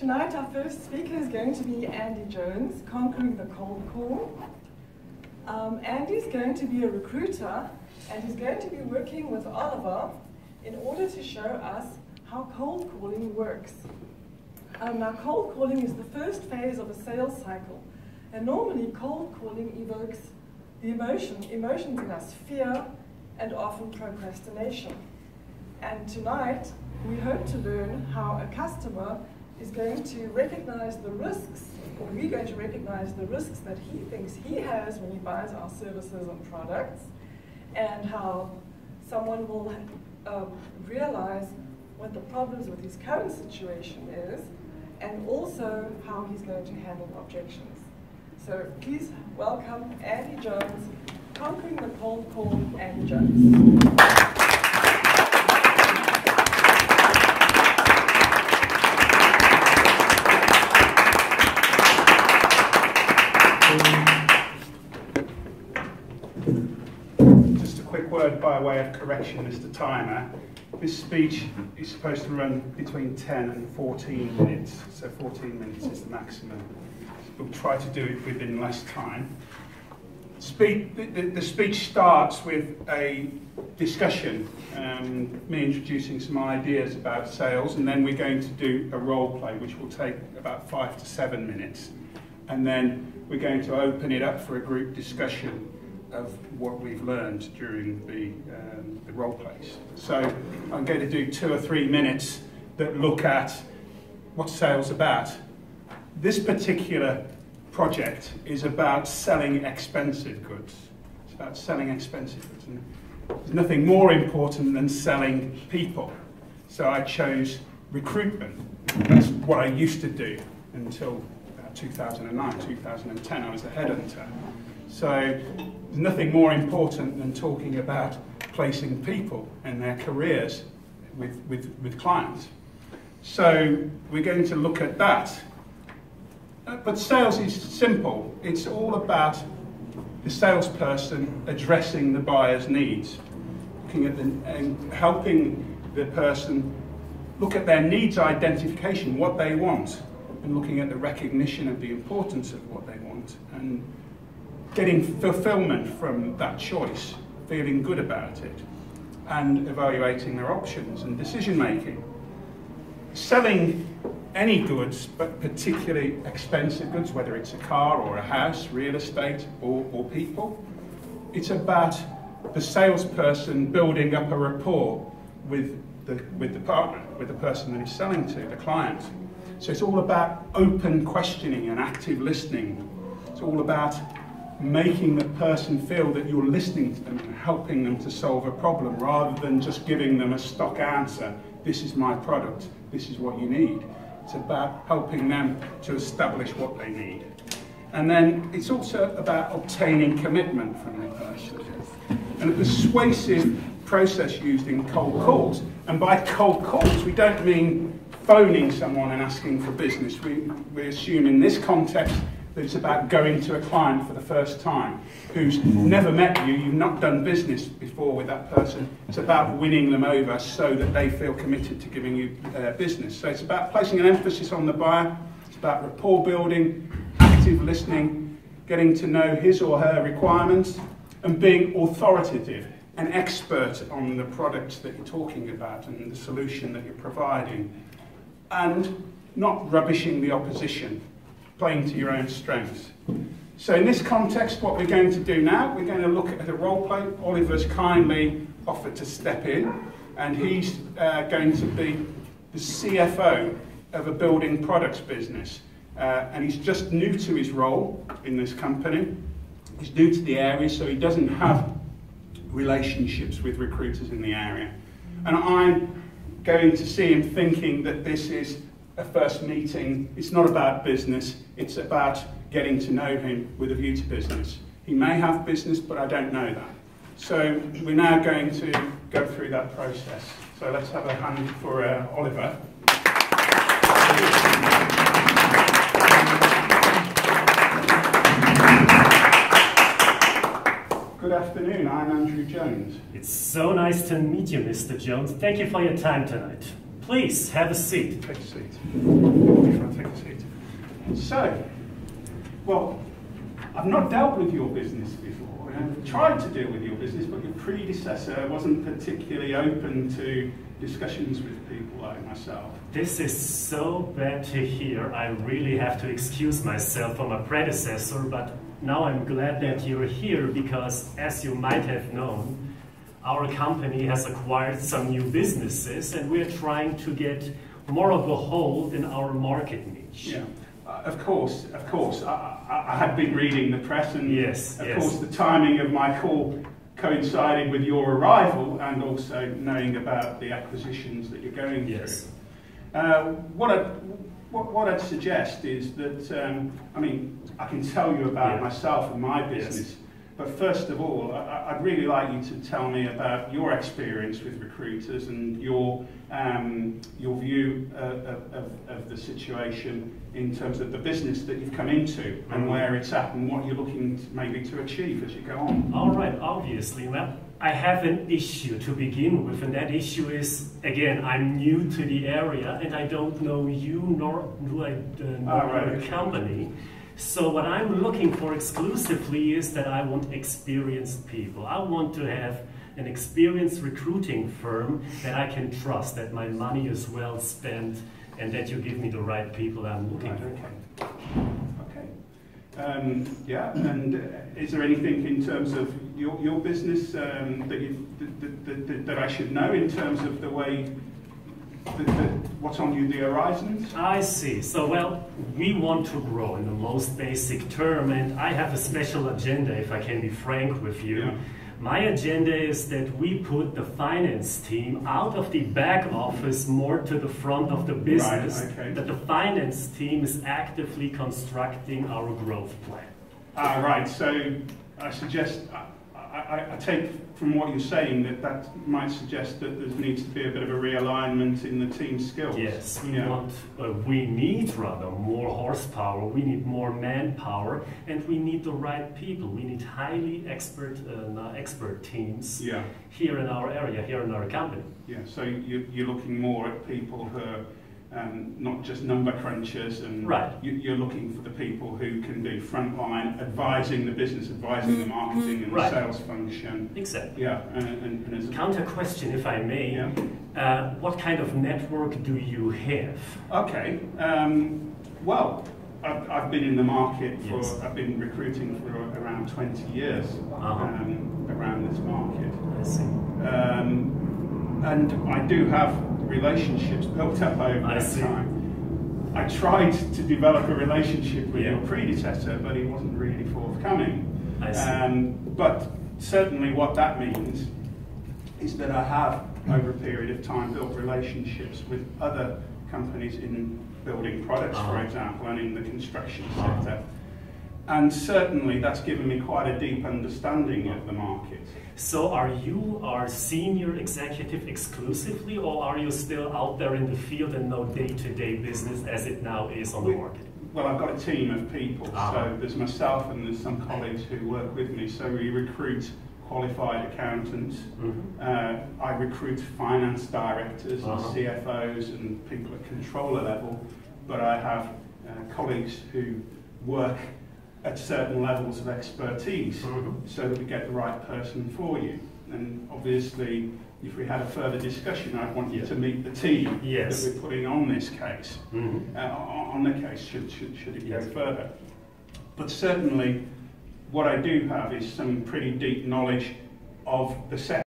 Tonight our first speaker is going to be Andy Jones, Conquering the Cold Call. Andy's going to be a recruiter and he's going to be working with Oliver in order to show us how cold calling works. Now cold calling is the first phase of a sales cycle, and normally cold calling evokes the emotions in us, fear and often procrastination. And tonight we hope to learn how a customer is going to recognize the risks, or we're going to recognize the risks that he thinks he has when he buys our services and products, and how someone will realize what the problems with his current situation is, and also how he's going to handle objections. So please welcome Andy Jones, Conquering the Cold Call, Andy Jones. Just a quick word by way of correction, Mr. Timer. This speech is supposed to run between 10 and 14 minutes, so 14 minutes is the maximum. We'll try to do it within less time. The speech starts with a discussion, me introducing some ideas about sales, and then we're going to do a role play which will take about 5 to 7 minutes. And then we're going to open it up for a group discussion of what we've learned during the role plays. So I'm going to do 2 or 3 minutes that look at what sales about. This particular project is about selling expensive goods. It's about selling expensive goods. And there's nothing more important than selling people. So I chose recruitment. That's what I used to do until 2009, 2010. I was a headhunter. So there's nothing more important than talking about placing people in their careers with clients. So we're going to look at that. But sales is simple. It's all about the salesperson addressing the buyer's needs, looking at and helping the person look at their needs identification, what they want, and looking at the recognition of the importance of what they want, and getting fulfillment from that choice, feeling good about it, and evaluating their options and decision making. Selling any goods, but particularly expensive goods, whether it's a car or a house, real estate or people, it's about the salesperson building up a rapport with the partner, with the person that he's selling to, the client. So it's all about open questioning and active listening. It's all about making the person feel that you're listening to them and helping them to solve a problem, rather than just giving them a stock answer. This is my product, this is what you need. It's about helping them to establish what they need. And then it's also about obtaining commitment from the person. And a persuasive process used in cold calls, and by cold calls we don't mean phoning someone and asking for business. We assume in this context that it's about going to a client for the first time who's never met you, you've not done business before with that person. It's about winning them over so that they feel committed to giving you business. So it's about placing an emphasis on the buyer, it's about rapport building, active listening, getting to know his or her requirements, and being authoritative, an expert on the products that you're talking about and the solution that you're providing, and not rubbishing the opposition, playing to your own strengths. So in this context, what we're going to do now, we're going to look at a role play. Oliver's kindly offered to step in, and he's going to be the CFO of a building products business. And he's just new to his role in this company. He's new to the area, so he doesn't have relationships with recruiters in the area. And I'm going to see him thinking that this is a first meeting. It's not about business, it's about getting to know him with a view to business. He may have business, but I don't know that. So we're now going to go through that process. So let's have a hand for Oliver. Good afternoon, I'm Andrew Jones. It's so nice to meet you, Mr. Jones. Thank you for your time tonight. Please, have a seat. Take a seat. Before I take a seat. So, well, I've not dealt with your business before. I've tried to deal with your business, but your predecessor wasn't particularly open to discussions with people like myself. This is so bad to hear. I really have to excuse myself for my predecessor, but now I'm glad that you're here because, as you might have known, our company has acquired some new businesses and we're trying to get more of a hold in our market niche. Yeah, of course. I had been reading the press and of course the timing of my call coincided with your arrival and also knowing about the acquisitions that you're going through. What I'd suggest is that, I mean, I can tell you about myself and my business, but first of all, I'd really like you to tell me about your experience with recruiters and your view of the situation in terms of the business that you've come into and where it's at and what you're looking to, maybe to achieve as you go on. All right, obviously. Well, I have an issue to begin with, and that issue is, again, I'm new to the area and I don't know you nor do I know your company. So what I'm looking for exclusively is that I want experienced people. I want to have an experienced recruiting firm that I can trust, that my money is well spent, and that you give me the right people I'm looking for. Okay. Yeah, and is there anything in terms of your business that I should know in terms of the way what's on the horizons? I see. So, well, we want to grow in the most basic term, and I have a special agenda, if I can be frank with you. Yeah. My agenda is that we put the finance team out of the back office more to the front of the business, that the finance team is actively constructing our growth plan. Right, so I suggest, I take from what you're saying that might suggest that there needs to be a bit of a realignment in the team's skills. Yes, we need rather more horsepower, we need more manpower, and we need the right people. We need highly expert teams here in our area, here in our company. Yeah, so you're looking more at people who are not just number crunchers, and you're looking for the people who can do frontline advising the business, advising the marketing and the sales function. Exactly. Yeah, and as a counter question, if I may, what kind of network do you have? Okay, well, I've been in the market for, I've been recruiting for around 20 years around this market. I see. And I do have relationships built up over that time. I tried to develop a relationship with your predecessor, but he wasn't really forthcoming. I see. But certainly what that means is that I have, over a period of time, built relationships with other companies in building products, for example, and in the construction sector. And certainly that's given me quite a deep understanding of the market. So are you our senior executive exclusively, or are you still out there in the field and know day-to-day business as it now is on the market? Well, I've got a team of people, so there's myself and there's some colleagues who work with me. So we recruit qualified accountants, I recruit finance directors and CFOs and people at controller level, but I have colleagues who work at certain levels of expertise so that we get the right person for you. And obviously, if we had a further discussion, I'd want you to meet the team that we're putting on this case, on the case should it go further. But certainly, what I do have is some pretty deep knowledge of the sector.